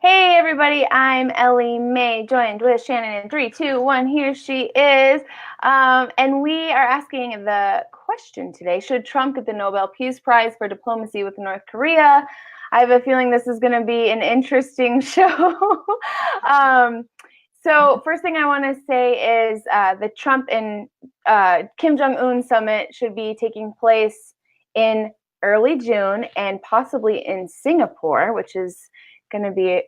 Hey everybody, I'm Ellie Mae, joined with Shannon in 3, 2, 1. Here she is. And we are asking the question today: should Trump get the Nobel Peace Prize for diplomacy with North Korea? I have a feeling this is going to be an interesting show. So, first thing I want to say is the Trump and Kim Jong-un summit should be taking place in early June and possibly in Singapore, which is going to be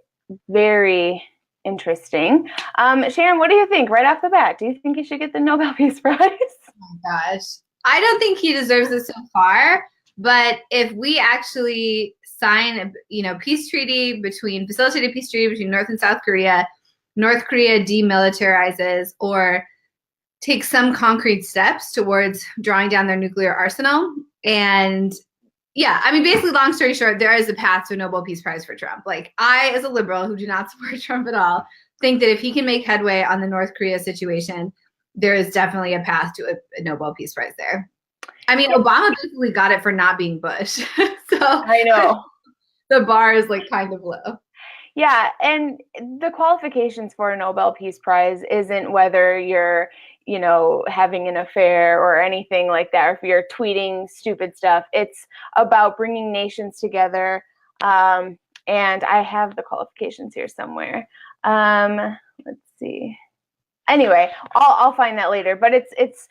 very interesting. Sharon, what do you think right off the bat? Do you think he should get the Nobel Peace Prize? Oh my gosh. I don't think he deserves it so far, but if we actually sign peace treaty facilitated peace treaty between North and South Korea, North Korea demilitarizes or takes some concrete steps towards drawing down their nuclear arsenal. And yeah, I mean, basically, long story short, there is a path to a Nobel Peace Prize for Trump. Like, I, as a liberal who do not support Trump at all, think that if he can make headway on the North Korea situation, there is definitely a path to a Nobel Peace Prize there. I mean, Obama basically got it for not being Bush. So I know. the bar is like kind of low. Yeah, and the qualifications for a Nobel Peace Prize isn't whether you're, having an affair or anything like that, or if you're tweeting stupid stuff. It's about bringing nations together. And I have the qualifications here somewhere. Let's see. Anyway, I'll find that later. But it's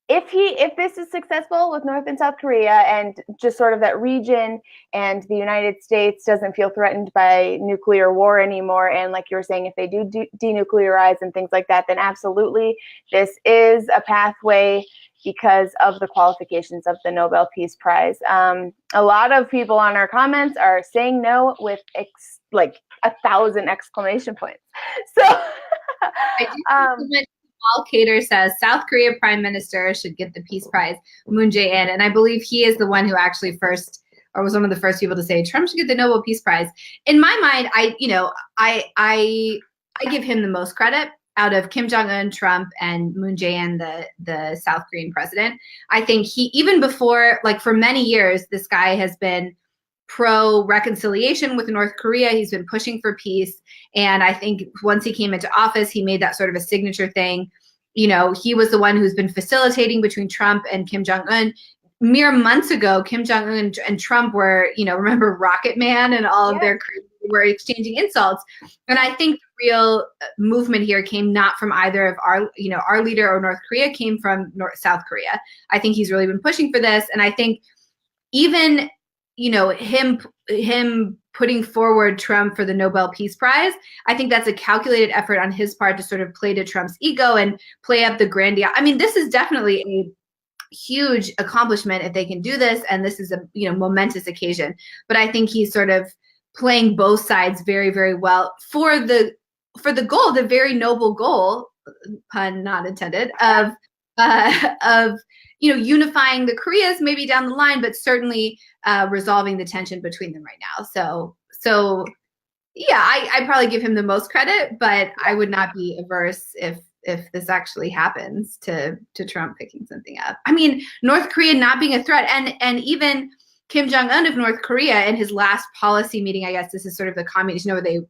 if this is successful with North and South Korea and just sort of that region, and the United States doesn't feel threatened by nuclear war anymore, and like you were saying, if they do denuclearize and things like that, then absolutely this is a pathway because of the qualifications of the Nobel Peace Prize. A lot of people on our comments are saying no with like 1,000 exclamation points. So Paul Cater says South Korea Prime Minister should get the Peace Prize, Moon Jae-in, and I believe he is the one who actually was one of the first people to say Trump should get the Nobel Peace Prize. In my mind, I give him the most credit out of Kim Jong-un, Trump, and Moon Jae-in, the South Korean president. I think he, even before, like for many years, this guy has been pro-reconciliation with North Korea. He's been pushing for peace. And I think once he came into office, he made that sort of a signature thing. He was the one who's been facilitating between Trump and Kim Jong-un. Mere months ago, Kim Jong-un and Trump were, remember Rocket Man and all of their were exchanging insults. And I think the real movement here came not from either of our leader or North Korea, came from South Korea. I think he's really been pushing for this. And I think even him putting forward Trump for the Nobel Peace Prize, I think that's a calculated effort on his part to sort of play to Trump's ego and play up the grandiose. I mean, this is definitely a huge accomplishment if they can do this, and this is a momentous occasion. But I think he's sort of playing both sides very, very well for the goal, the very noble goal, pun not intended, of unifying the Koreas maybe down the line, but certainly resolving the tension between them right now. So yeah, I probably give him the most credit, but I would not be averse if this actually happens to Trump picking something up. I mean, North Korea not being a threat, and even Kim Jong-un of North Korea in his last policy meeting, I guess this is sort of the communist, where they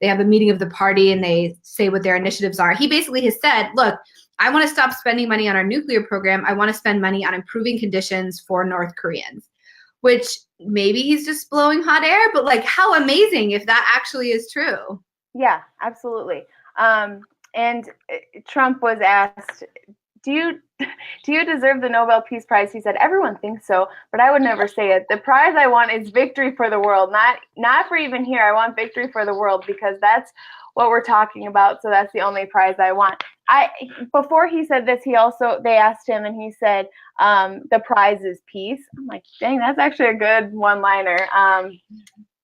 have a meeting of the party and they say what their initiatives are. He basically has said, look, I want to stop spending money on our nuclear program. I want to spend money on improving conditions for North Koreans, which maybe he's just blowing hot air, but like, how amazing if that actually is true. Yeah, absolutely. And Trump was asked, do you deserve the Nobel Peace Prize? He said, everyone thinks so, but I would never say it. The prize I want is victory for the world, not for even here. I want victory for the world, because that's what we're talking about. So that's the only prize I want. Before he said this, they asked him, and he said, the prize is peace. I'm like, dang, that's actually a good one-liner.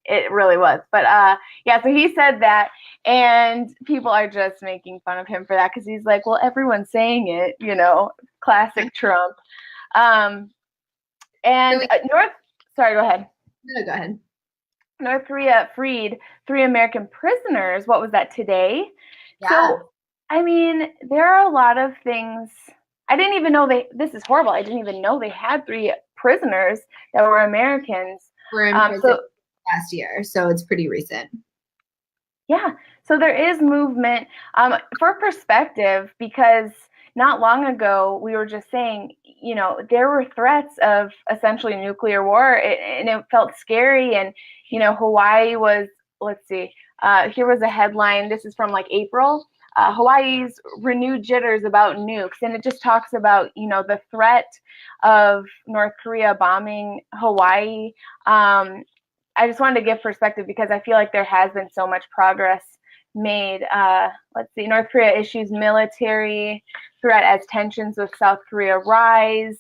It really was. But yeah, so he said that, and people are just making fun of him for that, because he's like, well, everyone's saying it, classic Trump. And sorry, go ahead. No, go ahead. North Korea freed 3 American prisoners. What was that, today? Yeah. So, I mean, there are a lot of things. I didn't even know this is horrible. I didn't even know they had 3 prisoners that were Americans. We're in prison last year, so it's pretty recent. Yeah, so there is movement. For perspective, because not long ago we were just saying, there were threats of essentially nuclear war, and it felt scary. And Hawaii was, let's see, here was a headline. This is from like April. Hawaii's renewed jitters about nukes, and it just talks about the threat of North Korea bombing Hawaii. I just wanted to give perspective because I feel like there has been so much progress made. Let's see, North Korea issues military threat as tensions with South Korea rise.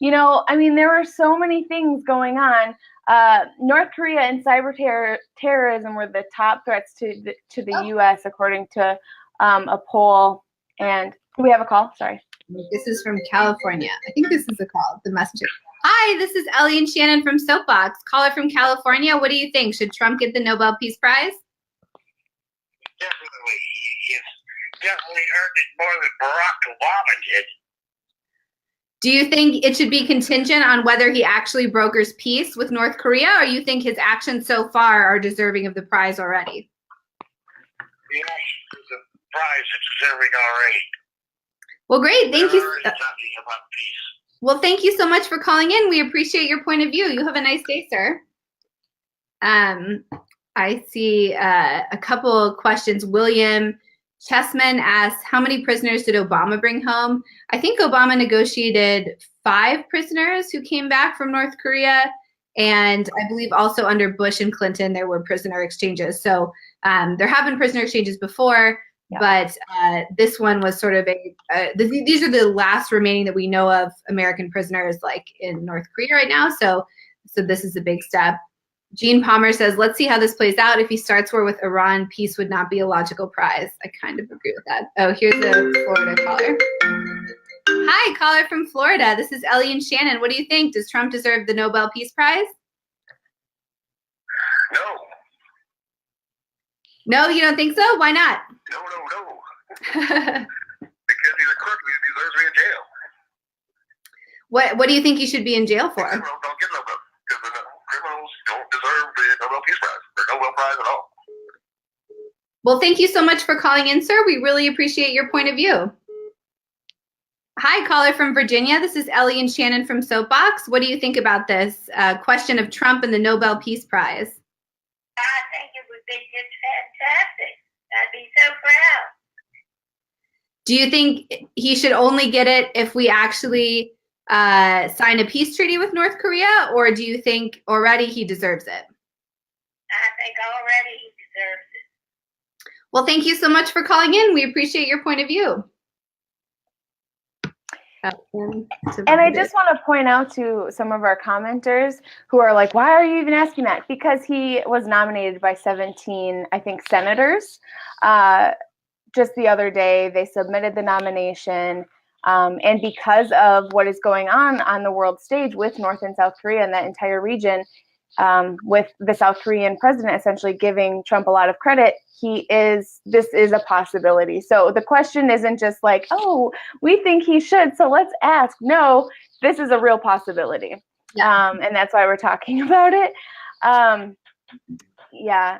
There were so many things going on. North Korea and cyber terrorism were the top threats to the U.S. according to a poll. And do we have a call? Sorry. This is from California. I think this is a call, the messenger. Hi, this is Ellie and Shannon from Soapbox. Caller from California. What do you think? Should Trump get the Nobel Peace Prize? Definitely. He's definitely earned it more than Barack Obama did. Do you think it should be contingent on whether he actually brokers peace with North Korea, or you think his actions so far are deserving of the prize already? Yes, the prize is deserving already. Well, great. Thank you. Talking about peace. Well, thank you so much for calling in. We appreciate your point of view. You have a nice day, sir. I see a couple questions. William Chessman asks, how many prisoners did Obama bring home? I think Obama negotiated 5 prisoners who came back from North Korea. And I believe also under Bush and Clinton, there were prisoner exchanges. So there have been prisoner exchanges before. Yeah. But this one was sort of these are the last remaining that we know of American prisoners like in North Korea right now. So this is a big step. Gene Palmer says, let's see how this plays out. If he starts war with Iran, peace would not be a logical prize. I kind of agree with that. Oh, here's a Florida caller. Hi, caller from Florida. This is Ellie and Shannon. What do you think? Does Trump deserve the Nobel Peace Prize? No. No, you don't think so? Why not? No. Because he's a crook. He deserves to be in jail. What do you think he should be in jail for? Criminals don't get Nobel. Because criminals don't deserve the Nobel Peace Prize. Or Nobel Prize at all. Well, thank you so much for calling in, sir. We really appreciate your point of view. Hi, caller from Virginia. This is Ellie and Shannon from Soapbox. What do you think about this question of Trump and the Nobel Peace Prize? I think it would be just fantastic. I'd be so proud. Do you think he should only get it if we actually sign a peace treaty with North Korea, or do you think already he deserves it? I think already he deserves it. Well, thank you so much for calling in. We appreciate your point of view. And I just want to point out to some of our commenters who are like, why are you even asking that? Because he was nominated by 17, I think, senators. Just the other day, they submitted the nomination. And because of what is going on the world stage with North and South Korea and that entire region, with the South Korean president essentially giving Trump a lot of credit, this is a possibility. So the question isn't just like, oh, we think he should, so let's ask. No, this is a real possibility. Yeah. And that's why we're talking about it. Yeah.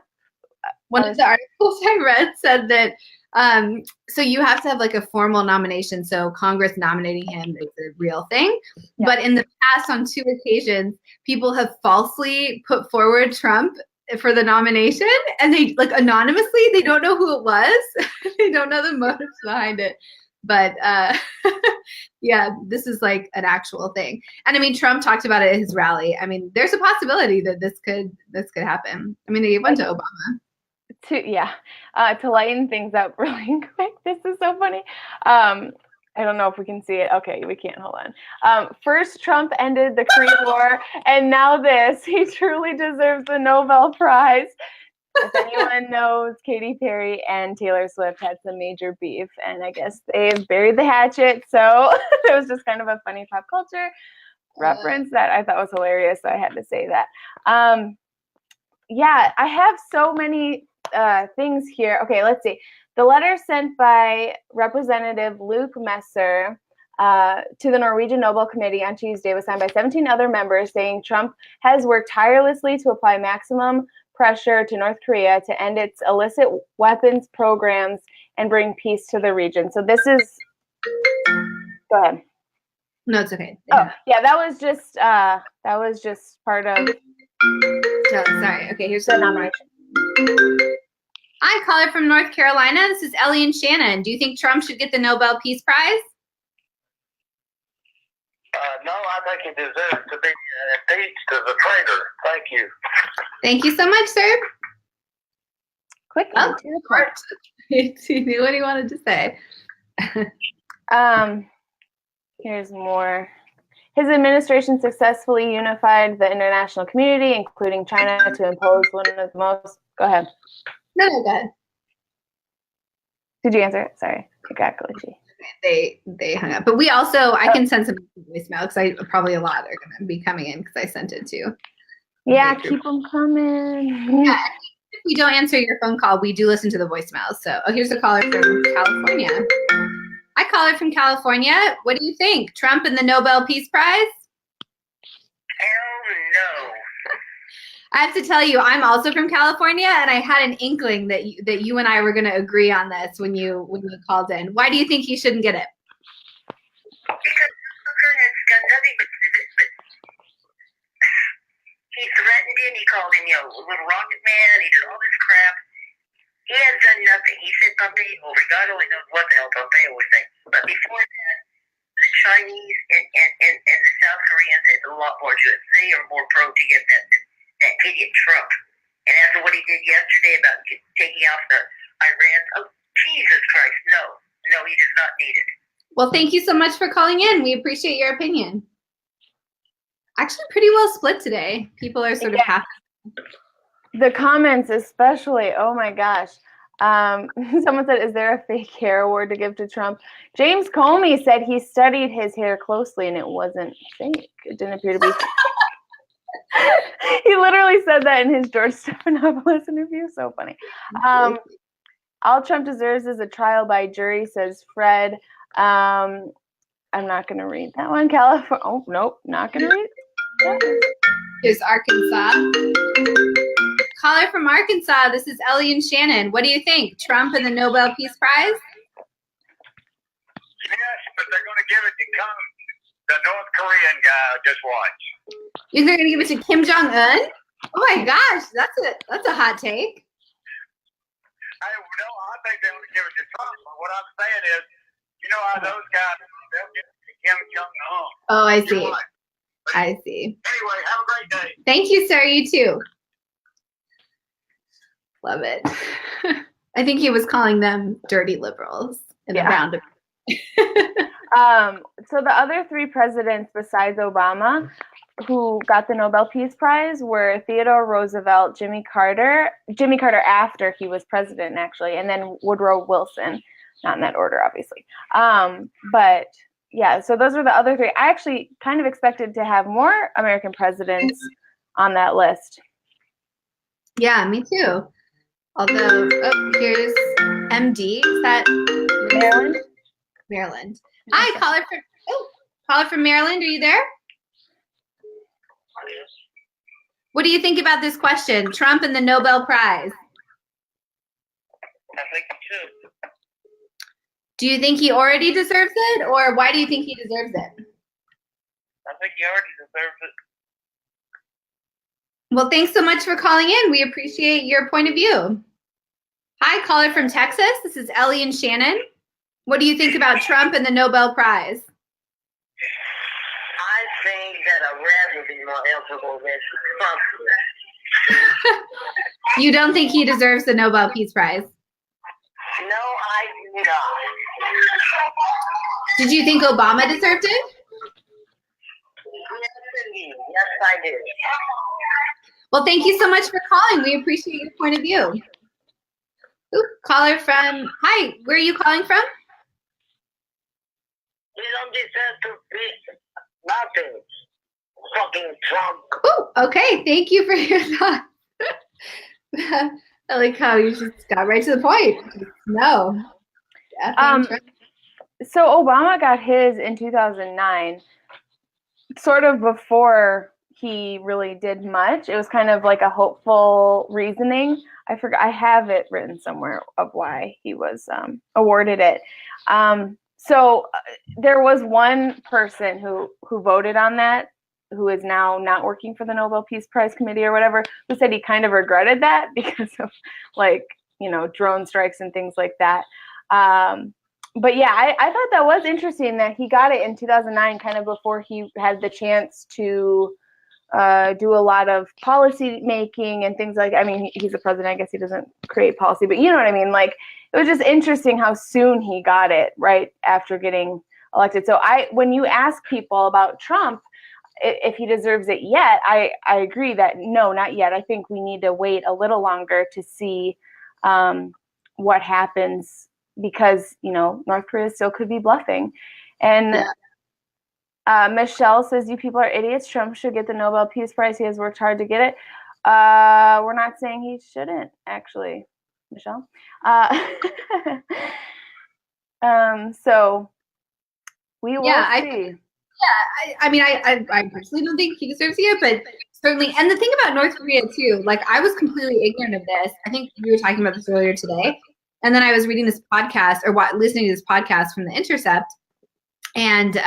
One of the articles I read said that so you have to have like a formal nomination. So Congress nominating him is a real thing. Yeah. But in the past, on 2 occasions, people have falsely put forward Trump for the nomination, and they like anonymously, they don't know who it was. They don't know the motives behind it. But yeah, this is like an actual thing. And I mean, Trump talked about it at his rally. I mean, there's a possibility that this could happen. I mean, they went to Obama. To lighten things up really quick. This is so funny. I don't know if we can see it. Okay, we can't. Hold on. First, Trump ended the Korean War, and now this. He truly deserves the Nobel Prize. If anyone knows, Katy Perry and Taylor Swift had some major beef, and I guess they've buried the hatchet. So it was just kind of a funny pop culture reference that I thought was hilarious, so I had to say that. Yeah, I have so many things here. Okay, let's see. The letter sent by Representative Luke Messer to the Norwegian Nobel Committee on Tuesday was signed by 17 other members, saying Trump has worked tirelessly to apply maximum pressure to North Korea to end its illicit weapons programs and bring peace to the region. So this is, go ahead. No, it's okay. Oh, yeah, that was just part of Oh, sorry. Okay, here's the the nomination. Hi, caller from North Carolina. This is Ellie and Shannon. Do you think Trump should get the Nobel Peace Prize? No, I think he deserves to be impeached as a traitor. Thank you. Thank you so much, sir. Quick Oh, to the point. he knew what he wanted to say. Here's more. His administration successfully unified the international community, including China, to impose one of the most. Go ahead. No, go ahead. Did you answer it? Sorry, it got glitchy. They hung up. But we also, I can send some voicemail because I probably a lot are going to be coming in because I sent it to. Yeah, keep them coming. Yeah, if we don't answer your phone call, we do listen to the voicemails. So, here's a caller from California. Hi, caller from California. What do you think? Trump and the Nobel Peace Prize? Hell no. I have to tell you, I'm also from California, and I had an inkling that you and I were going to agree on this when you called in. Why do you think he shouldn't get it? Because Zucker has done nothing but he threatened him. He called him, a little rocket man. He did all this crap. He has done nothing. He said Pompeo over. God only knows what the hell Pompeo was saying. But before that, the Chinese and the South Koreans had a lot more to it. They are more pro to get that idiot Trump. And after what he did yesterday about taking off the Iran, oh, Jesus Christ, no, he does not need it. Well, thank you so much for calling in. We appreciate your opinion. Actually, pretty well split today. People are sort of happy. The comments especially, oh my gosh. Someone said, is there a fake hair award to give to Trump? James Comey said he studied his hair closely and it wasn't fake. It didn't appear to be fake. He literally said that in his George Stephanopoulos interview. So funny. All Trump deserves is a trial by jury, says Fred. I'm not going to read that one. California. Oh, nope, not going to read that. Here's Arkansas. Caller from Arkansas. This is Ellie and Shannon. What do you think? Trump and the Nobel Peace Prize? Yes, but they're going to give it to the North Korean guy. Just watch. You're going to give it to Kim Jong-un? Oh my gosh, that's a hot take. I think they want to give it to Trump. But what I'm saying is, you know how those guys, they'll give it to Kim Jong-un. Oh, I see. I see. Anyway, have a great day. Thank you, sir. You too. Love it. I think he was calling them dirty liberals in a roundabout. So the other three presidents besides Obama who got the Nobel Peace Prize were Theodore Roosevelt, Jimmy Carter after he was president, actually, and then Woodrow Wilson. Not in that order, obviously. But yeah, so those are the other three. I actually kind of expected to have more American presidents on that list. Yeah, me too. Although, here's MD. Is that Maryland? Maryland. Hi, caller from Maryland. Are you there? What do you think about this question? Trump and the Nobel Prize. I think he should. Do you think he already deserves it, or why do you think he deserves it? I think he already deserves it. Well, thanks so much for calling in. We appreciate your point of view. Hi, caller from Texas. This is Ellie and Shannon. What do you think about Trump and the Nobel Prize? I think that a rat would be more eligible than Trump. You don't think he deserves the Nobel Peace Prize? No, I do not. Did you think Obama deserved it? Yes, indeed. Yes, I do. Well, thank you so much for calling. We appreciate your point of view. Ooh, caller from, hi, where are you calling from? You don't deserve to be nothing. Fucking Trump. Oh, okay. Thank you for your thoughts. I like how you just got right to the point. No. So Obama got his in 2009, sort of before he really did much. It was kind of like a hopeful reasoning. I forgot. I have it written somewhere of why he was awarded it. So there was one person who voted on that, who is now not working for the Nobel Peace Prize Committee or whatever, who said he kind of regretted that because of like, drone strikes and things like that. But yeah, I thought that was interesting that he got it in 2009, kind of before he had the chance to do a lot of policy making and things like. I mean, he's a president. I guess he doesn't create policy, but you know what I mean. Like, it was just interesting how soon he got it right after getting elected. So when you ask people about Trump, if he deserves it yet, I agree that no, not yet. I think we need to wait a little longer to see what happens, because North Korea still could be bluffing. And Michelle says, you people are idiots. Trump should get the Nobel Peace Prize. He has worked hard to get it. We're not saying he shouldn't, actually, Michelle. So we will see. I mean, I personally don't think he deserves it, but certainly. And the thing about North Korea too, like, I was completely ignorant of this. I think we were talking about this earlier today, and then I was reading this podcast or listening to this podcast from The Intercept, and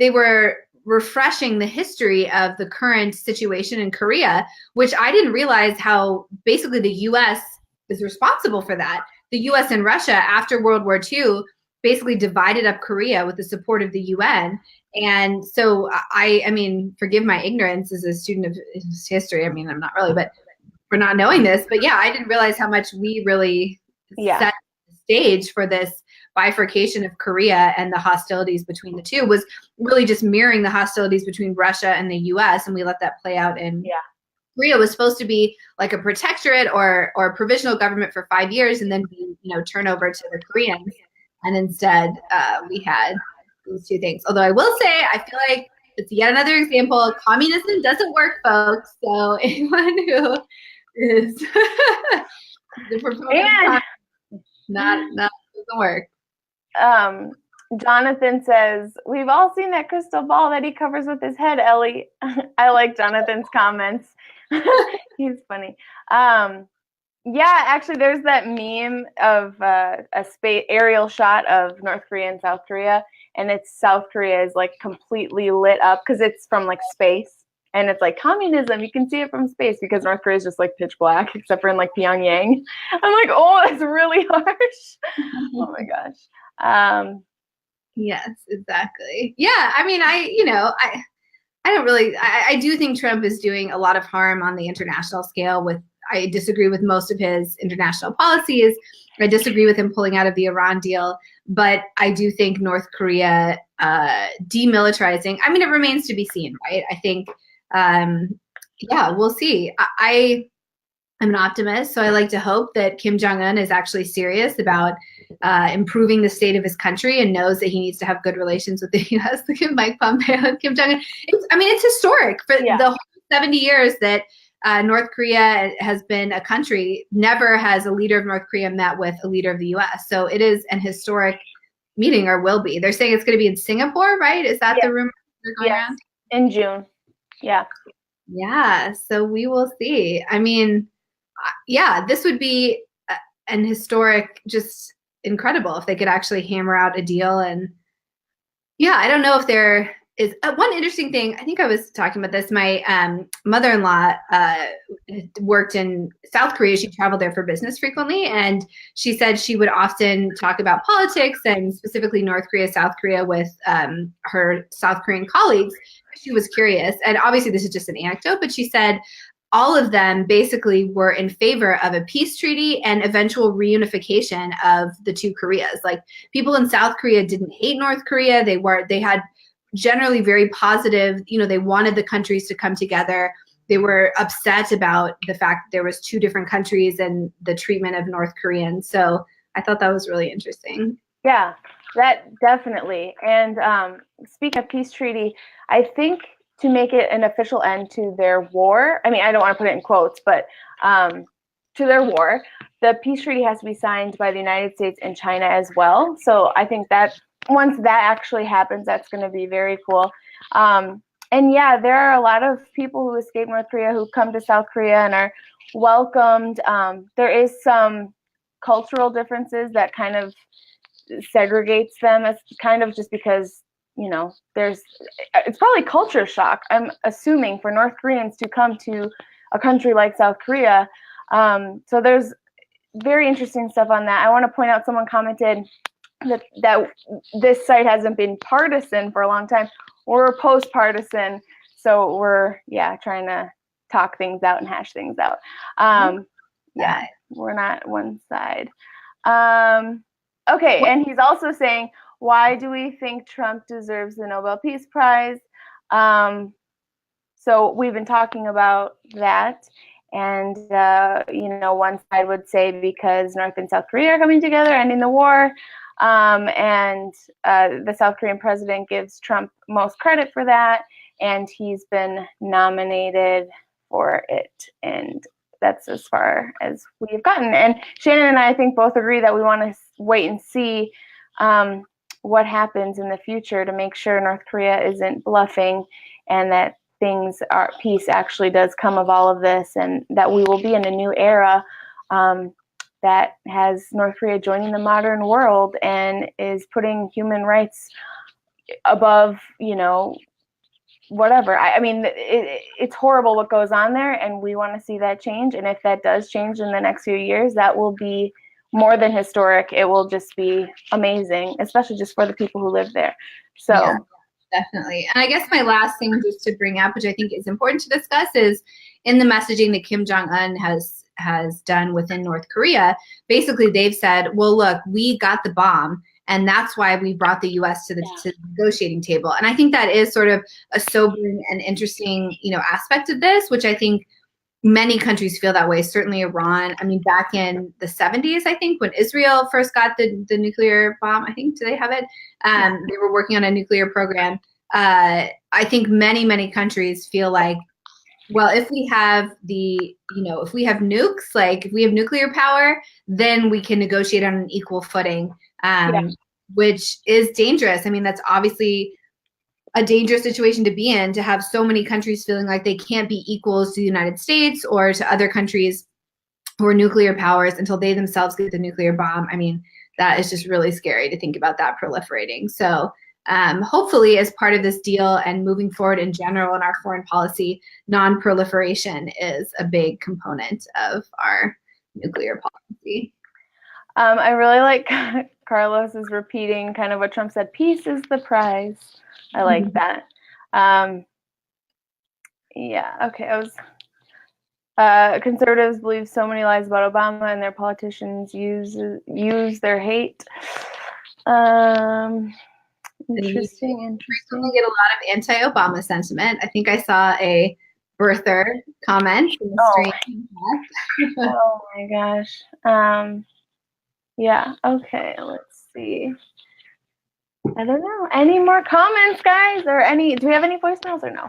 they were refreshing the history of the current situation in Korea, which I didn't realize how basically the U.S. is responsible for that. The U.S. and Russia, after World War II, basically divided up Korea with the support of the UN. And so I mean, forgive my ignorance as a student of history. I mean, I'm not really, but for not knowing this. But yeah, I didn't realize how much we really set the stage for this bifurcation of Korea, and the hostilities between the two was really just mirroring the hostilities between Russia and the US, and we let that play out in Korea was supposed to be like a protectorate or a provisional government for 5 years, and then be, turn over to the Koreans. And instead we had these two things. Although I will say, I feel like it's yet another example. Communism doesn't work, folks. So anyone who is the proponent not doesn't work. Jonathan says, we've all seen that crystal ball that he covers with his head, Ellie. I like Jonathan's comments. He's funny. Yeah, actually, there's that meme of a space aerial shot of North Korea and South Korea, and it's South Korea is like completely lit up because it's from like space, and it's like communism. You can see it from space because North Korea is just like pitch black, except for in like Pyongyang. I'm like, oh, that's really harsh. Oh my gosh. Yes, exactly. Yeah, I mean, I don't really. I do think Trump is doing a lot of harm on the international scale. I disagree with most of his international policies. I disagree with him pulling out of the Iran deal, but I do think North Korea demilitarizing. I mean, it remains to be seen, right? I think, we'll see. I'm an optimist, so I like to hope that Kim Jong-un is actually serious about improving the state of his country and knows that he needs to have good relations with the U.S. Look at Mike Pompeo and Kim Jong-un. It's historic for the whole 70 years that North Korea has been a country. Never has a leader of North Korea met with a leader of the U.S. So it is an historic meeting, or will be. They're saying it's going to be in Singapore, right? Is that the rumor going around? In June. Yeah. Yeah. So we will see. I mean, this would be an historic, just incredible if they could actually hammer out a deal. And I don't know if there is one interesting thing. I think I was talking about this. My mother-in-law worked in South Korea. She traveled there for business frequently, and she said she would often talk about politics and specifically North Korea, South Korea with her South Korean colleagues. She was curious, and obviously this is just an anecdote, but she said all of them basically were in favor of a peace treaty and eventual reunification of the two Koreas. Like, people in South Korea didn't hate North Korea. They had generally very positive, they wanted the countries to come together. They were upset about the fact that there was two different countries and the treatment of North Koreans. So I thought that was really interesting. Yeah, that definitely. And speaking of peace treaty, I think to make it an official end to their war, I mean, I don't want to put it in quotes, but to their war, the peace treaty has to be signed by the United States and China as well. So I think that once that actually happens, that's going to be very cool. And And yeah, there are a lot of people who escape North Korea who come to South Korea and are welcomed. There is some cultural differences that kind of segregates them, as kind of just because, you know, it's probably culture shock, I'm assuming, for North Koreans to come to a country like South Korea. So there's very interesting stuff on that. I want to point out, someone commented that this site hasn't been partisan for a long time. We're post-partisan, so we're trying to talk things out and hash things out. Yeah, we're not one side. Okay, and he's also saying, why do we think Trump deserves the Nobel Peace Prize? So we've been talking about that. And, you know, one side would say because North and South Korea are coming together, ending the war. And the South Korean president gives Trump most credit for that. And he's been nominated for it. And that's as far as we've gotten. And Shannon and I think both agree that we want to wait and see what happens in the future to make sure North Korea isn't bluffing, and that peace actually does come of all of this, and that we will be in a new era that has North Korea joining the modern world and is putting human rights above, you know, whatever. I mean, it's horrible what goes on there, and we want to see that change. And if that does change in the next few years, that will be more than historic. It will just be amazing, especially just for the people who live there. So. Yeah. Definitely. And I guess my last thing just to bring up, which I think is important to discuss, is in the messaging that Kim Jong-un has done within North Korea. Basically, they've said, well, look, we got the bomb, and that's why we brought the U.S. to the negotiating table. And I think that is sort of a sobering and interesting, you know, aspect of this, which I think many countries feel that way. Certainly Iran. I mean, back in the 70s, I think, when Israel first got the nuclear bomb, I think, do they have it? They were working on a nuclear program. I think many countries feel like, well, if we have if we have nukes, like if we have nuclear power, then we can negotiate on an equal footing, which is dangerous. I mean, that's obviously a dangerous situation to be in, to have so many countries feeling like they can't be equals to the United States or to other countries who are nuclear powers until they themselves get the nuclear bomb. I mean, that is just really scary to think about that proliferating. So hopefully, as part of this deal and moving forward in general in our foreign policy, non-proliferation is a big component of our nuclear policy. I really like Carlos is repeating kind of what Trump said, peace is the prize. I like that. Yeah, okay. Conservatives believe so many lies about Obama, and their politicians use their hate. Interesting. We get a lot of anti-Obama sentiment. I think I saw a birther comment in the stream. Oh my gosh. Yeah, okay, let's see. I don't know. Any more comments, guys? Or do we have any voicemails or no?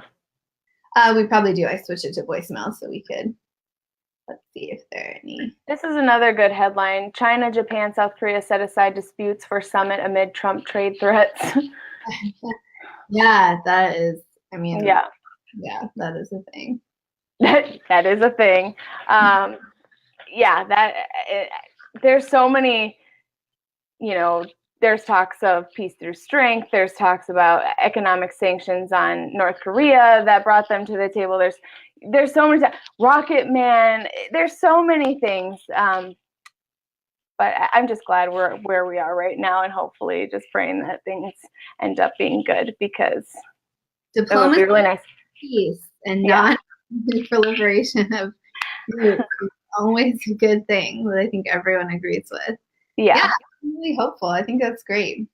We probably do. I switched it to voicemail so we could, let's see if there are any. This is another good headline. China, Japan, South Korea set aside disputes for summit amid Trump trade threats. Yeah, that is, I mean. Yeah, that is a thing. That is a thing. There's so many, you know, there's talks of peace through strength. There's talks about economic sanctions on North Korea that brought them to the table. There's so many, Rocket Man. There's so many things. But I'm just glad we're where we are right now, and hopefully just praying that things end up being good, because diplomacy, it would be really nice. Peace and not proliferation of nukes is always a good thing that I think everyone agrees with. Yeah, I'm really hopeful. I think that's great.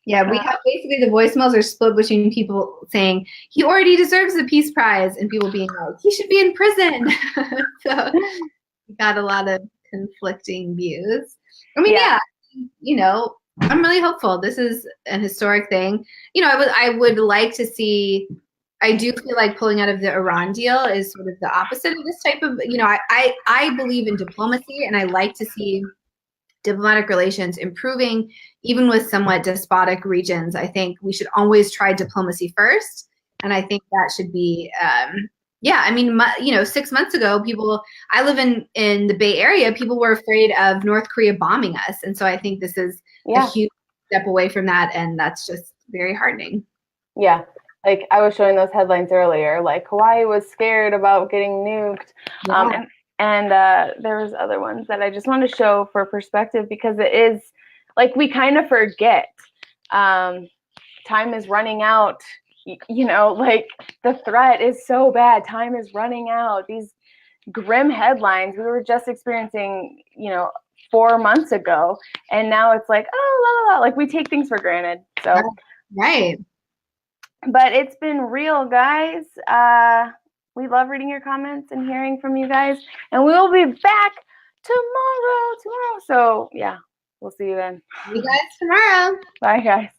Yeah, we have basically the voicemails are split between people saying he already deserves the Peace Prize and people being like, he should be in prison. So we got a lot of conflicting views. I mean, you know, I'm really hopeful. This is an historic thing. You know, I would like to see, I do feel like pulling out of the Iran deal is sort of the opposite of this type of, you know, I believe in diplomacy, and I like to see diplomatic relations improving, even with somewhat despotic regions. I think we should always try diplomacy first. And I think that should be, yeah, I mean, 6 months ago, I live in the Bay Area, people were afraid of North Korea bombing us. And so I think this is a huge step away from that. And that's just very heartening. Yeah. Like I was showing those headlines earlier, like Hawaii was scared about getting nuked. Yeah. And there was other ones that I just want to show for perspective, because it is like we kind of forget. Time is running out. Like the threat is so bad. Time is running out. These grim headlines we were just experiencing, 4 months ago, and now it's like, oh, la la la, like we take things for granted. So right. But it's been real, guys. We love reading your comments and hearing from you guys, and we will be back tomorrow. So yeah, we'll see you then. See you guys tomorrow. Bye, guys.